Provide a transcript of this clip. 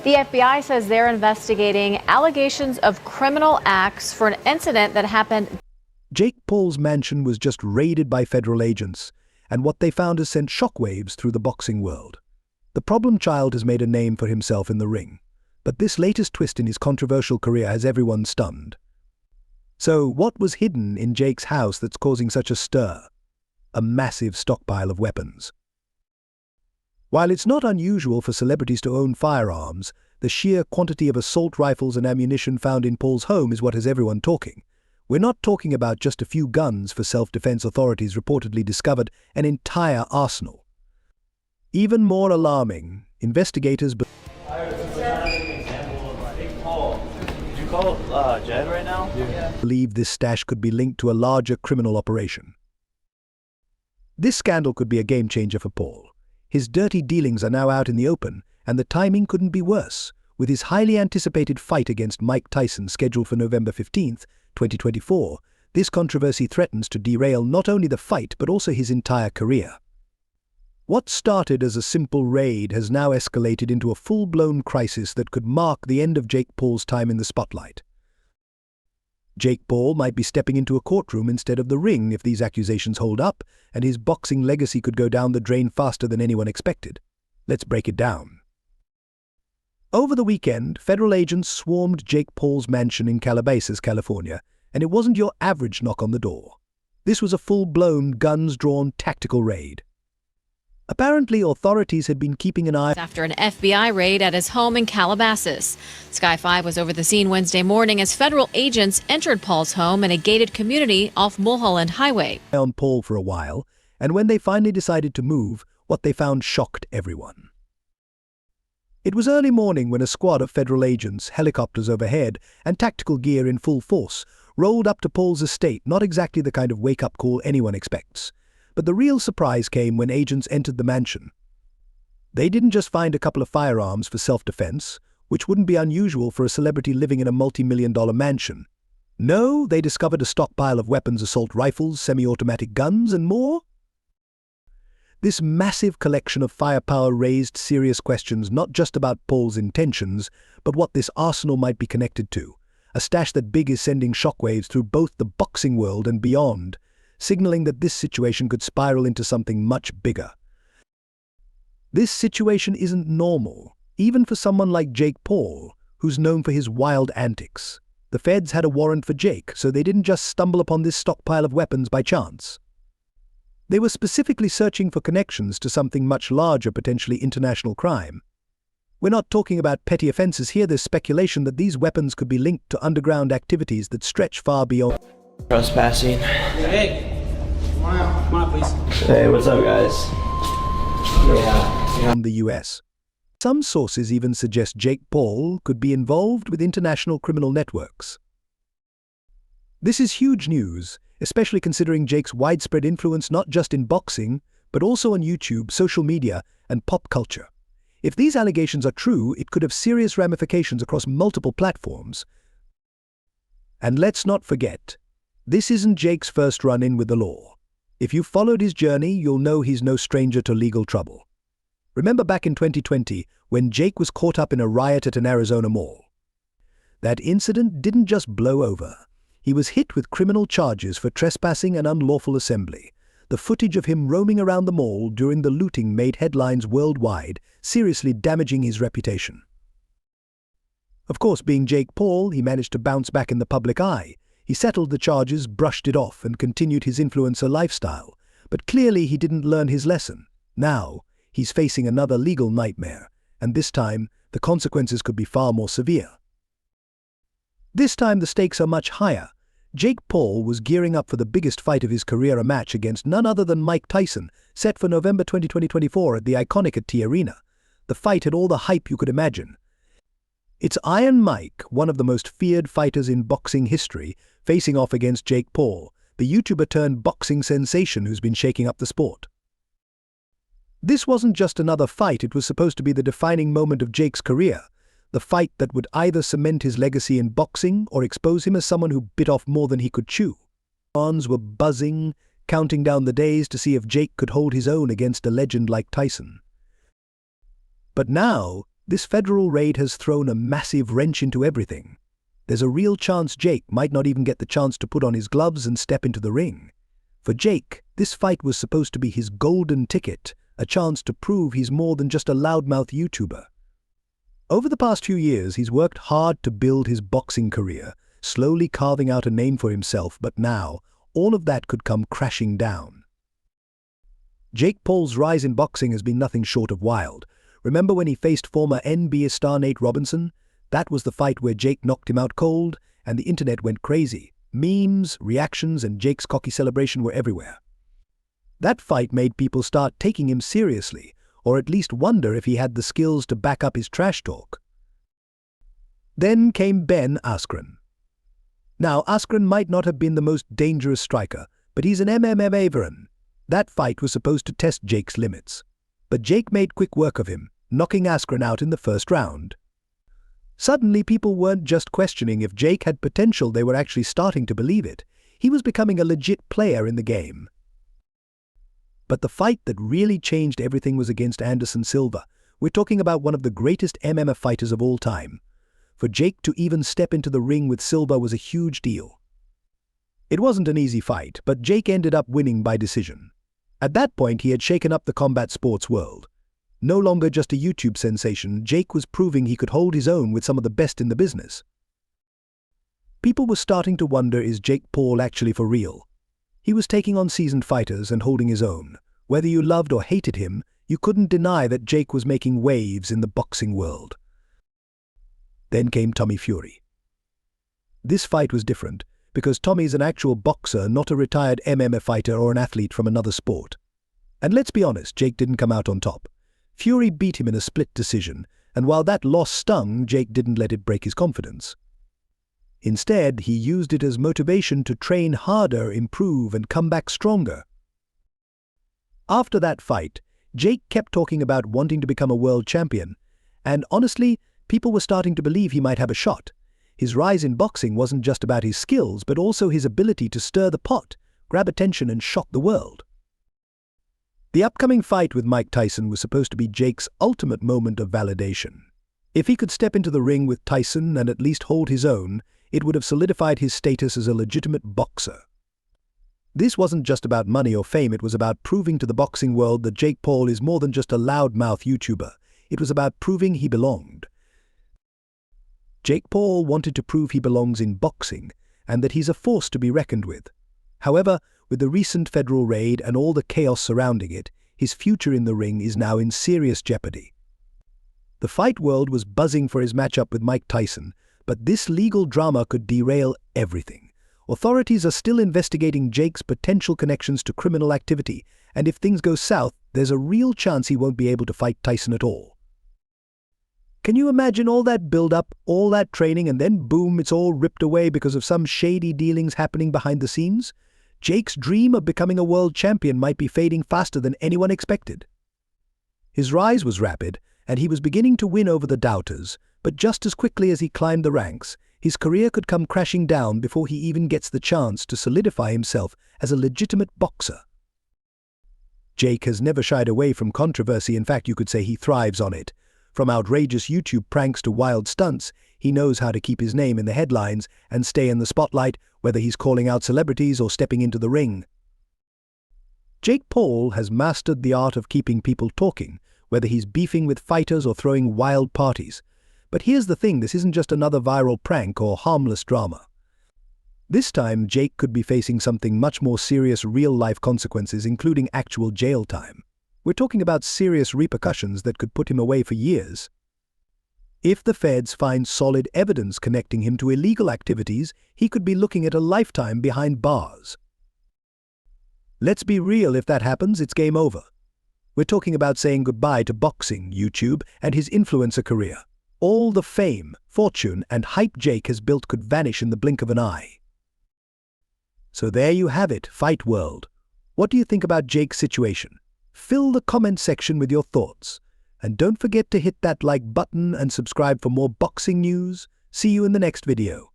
The FBI says they're investigating allegations of criminal acts for an incident that happened. Jake Paul's mansion was just raided by federal agents, and what they found has sent shockwaves through the boxing world. The problem child has made a name for himself in the ring, but this latest twist in his controversial career has everyone stunned. So, what was hidden in Jake's house that's causing such a stir? A massive stockpile of weapons. While it's not unusual for celebrities to own firearms, the sheer quantity of assault rifles and ammunition found in Paul's home is what has everyone talking. We're not talking about just a few guns for self-defense. Authorities reportedly discovered an entire arsenal. Even more alarming, investigators Did you call Jed right now? Yeah. believe this stash could be linked to a larger criminal operation. This scandal could be a game-changer for Paul. His dirty dealings are now out in the open, and the timing couldn't be worse. With his highly anticipated fight against Mike Tyson scheduled for November 15th, 2024, this controversy threatens to derail not only the fight but also his entire career. What started as a simple raid has now escalated into a full-blown crisis that could mark the end of Jake Paul's time in the spotlight. Jake Paul might be stepping into a courtroom instead of the ring if these accusations hold up, and his boxing legacy could go down the drain faster than anyone expected. Let's break it down. Over the weekend, federal agents swarmed Jake Paul's mansion in Calabasas, California, and it wasn't your average knock on the door. This was a full-blown, guns-drawn tactical raid. Apparently, authorities had been keeping an eye After an FBI raid at his home in Calabasas. Sky 5 was over the scene Wednesday morning as federal agents entered Paul's home in a gated community off Mulholland Highway. on Paul for a while, and when they finally decided to move, what they found shocked everyone. It was early morning when a squad of federal agents, helicopters overhead, and tactical gear in full force rolled up to Paul's estate, not exactly the kind of wake-up call anyone expects. But the real surprise came when agents entered the mansion. They didn't just find a couple of firearms for self-defense, which wouldn't be unusual for a celebrity living in a multi-million-dollar mansion. No, they discovered a stockpile of weapons, assault rifles, semi-automatic guns, and more. This massive collection of firepower raised serious questions not just about Paul's intentions, but what this arsenal might be connected to. A stash that big is sending shockwaves through both the boxing world and beyond, signaling that this situation could spiral into something much bigger. This situation isn't normal, even for someone like Jake Paul, who's known for his wild antics. The feds had a warrant for Jake, so they didn't just stumble upon this stockpile of weapons by chance. They were specifically searching for connections to something much larger, potentially international crime. We're not talking about petty offenses here. There's speculation that these weapons could be linked to underground activities that stretch far beyond Trespassing. Hey, come on out, please. Hey, what's up, guys? beyond the US. Some sources even suggest Jake Paul could be involved with international criminal networks. This is huge news, especially considering Jake's widespread influence not just in boxing, but also on YouTube, social media, and pop culture. If these allegations are true, it could have serious ramifications across multiple platforms. And let's not forget, this isn't Jake's first run-in with the law. If you've followed his journey, you'll know he's no stranger to legal trouble. Remember back in 2020, when Jake was caught up in a riot at an Arizona mall? That incident didn't just blow over. He was hit with criminal charges for trespassing and unlawful assembly. The footage of him roaming around the mall during the looting made headlines worldwide, seriously damaging his reputation. Of course, being Jake Paul, he managed to bounce back in the public eye. He settled the charges, brushed it off, and continued his influencer lifestyle. But clearly he didn't learn his lesson. Now, he's facing another legal nightmare, and this time, the consequences could be far more severe. This time the stakes are much higher. Jake Paul was gearing up for the biggest fight of his career, a match against none other than Mike Tyson, set for November 2024 at the iconic T Arena. The fight had all the hype you could imagine. It's Iron Mike, one of the most feared fighters in boxing history, facing off against Jake Paul, the YouTuber-turned-boxing sensation who's been shaking up the sport. This wasn't just another fight, it was supposed to be the defining moment of Jake's career, the fight that would either cement his legacy in boxing or expose him as someone who bit off more than he could chew. Fans were buzzing, counting down the days to see if Jake could hold his own against a legend like Tyson. But now, This federal raid has thrown a massive wrench into everything. There's a real chance Jake might not even get the chance to put on his gloves and step into the ring. For Jake, this fight was supposed to be his golden ticket, a chance to prove he's more than just a loudmouth YouTuber. Over the past few years, he's worked hard to build his boxing career, slowly carving out a name for himself, but now, all of that could come crashing down. Jake Paul's rise in boxing has been nothing short of wild. Remember when he faced former NBA star Nate Robinson? That was the fight where Jake knocked him out cold, and the internet went crazy. Memes, reactions, and Jake's cocky celebration were everywhere. That fight made people start taking him seriously, or at least wonder if he had the skills to back up his trash talk. Then came Ben Askren. Now, Askren might not have been the most dangerous striker, but he's an MMA veteran. That fight was supposed to test Jake's limits. But Jake made quick work of him, knocking Askren out in the first round. Suddenly, people weren't just questioning if Jake had potential, they were actually starting to believe it. He was becoming a legit player in the game. But the fight that really changed everything was against Anderson Silva. We're talking about one of the greatest MMA fighters of all time. For Jake to even step into the ring with Silva was a huge deal. It wasn't an easy fight, but Jake ended up winning by decision. At that point, he had shaken up the combat sports world. No longer just a YouTube sensation, Jake was proving he could hold his own with some of the best in the business. People were starting to wonder, is Jake Paul actually for real? He was taking on seasoned fighters and holding his own. Whether you loved or hated him, you couldn't deny that Jake was making waves in the boxing world. Then came Tommy Fury. This fight was different, because Tommy's an actual boxer, not a retired MMA fighter or an athlete from another sport. And let's be honest, Jake didn't come out on top. Fury beat him in a split decision, and while that loss stung, Jake didn't let it break his confidence. Instead, he used it as motivation to train harder, improve, and come back stronger. After that fight, Jake kept talking about wanting to become a world champion, and honestly, people were starting to believe he might have a shot. His rise in boxing wasn't just about his skills, but also his ability to stir the pot, grab attention, and shock the world. The upcoming fight with Mike Tyson was supposed to be Jake's ultimate moment of validation. If he could step into the ring with Tyson and at least hold his own, it would have solidified his status as a legitimate boxer. This wasn't just about money or fame, it was about proving to the boxing world that Jake Paul is more than just a loudmouth YouTuber. It was about proving he belonged. Jake Paul wanted to prove he belongs in boxing, and that he's a force to be reckoned with. However, with the recent federal raid and all the chaos surrounding it, his future in the ring is now in serious jeopardy. The fight world was buzzing for his matchup with Mike Tyson, but this legal drama could derail everything. Authorities are still investigating Jake's potential connections to criminal activity, and if things go south, there's a real chance he won't be able to fight Tyson at all. Can you imagine all that build-up, all that training, and then boom, it's all ripped away because of some shady dealings happening behind the scenes? Jake's dream of becoming a world champion might be fading faster than anyone expected. His rise was rapid, and he was beginning to win over the doubters, but just as quickly as he climbed the ranks, his career could come crashing down before he even gets the chance to solidify himself as a legitimate boxer. Jake has never shied away from controversy. In fact, you could say he thrives on it. From outrageous YouTube pranks to wild stunts, he knows how to keep his name in the headlines and stay in the spotlight, whether he's calling out celebrities or stepping into the ring. Jake Paul has mastered the art of keeping people talking, whether he's beefing with fighters or throwing wild parties. But here's the thing, this isn't just another viral prank or harmless drama. This time, Jake could be facing something much more serious, real-life consequences, including actual jail time. We're talking about serious repercussions that could put him away for years. If the feds find solid evidence connecting him to illegal activities, he could be looking at a lifetime behind bars. Let's be real, if that happens, it's game over. We're talking about saying goodbye to boxing, YouTube, and his influencer career. All the fame, fortune, and hype Jake has built could vanish in the blink of an eye. So there you have it, Fight World. What do you think about Jake's situation? Fill the comment section with your thoughts. And don't forget to hit that like button and subscribe for more boxing news. See you in the next video.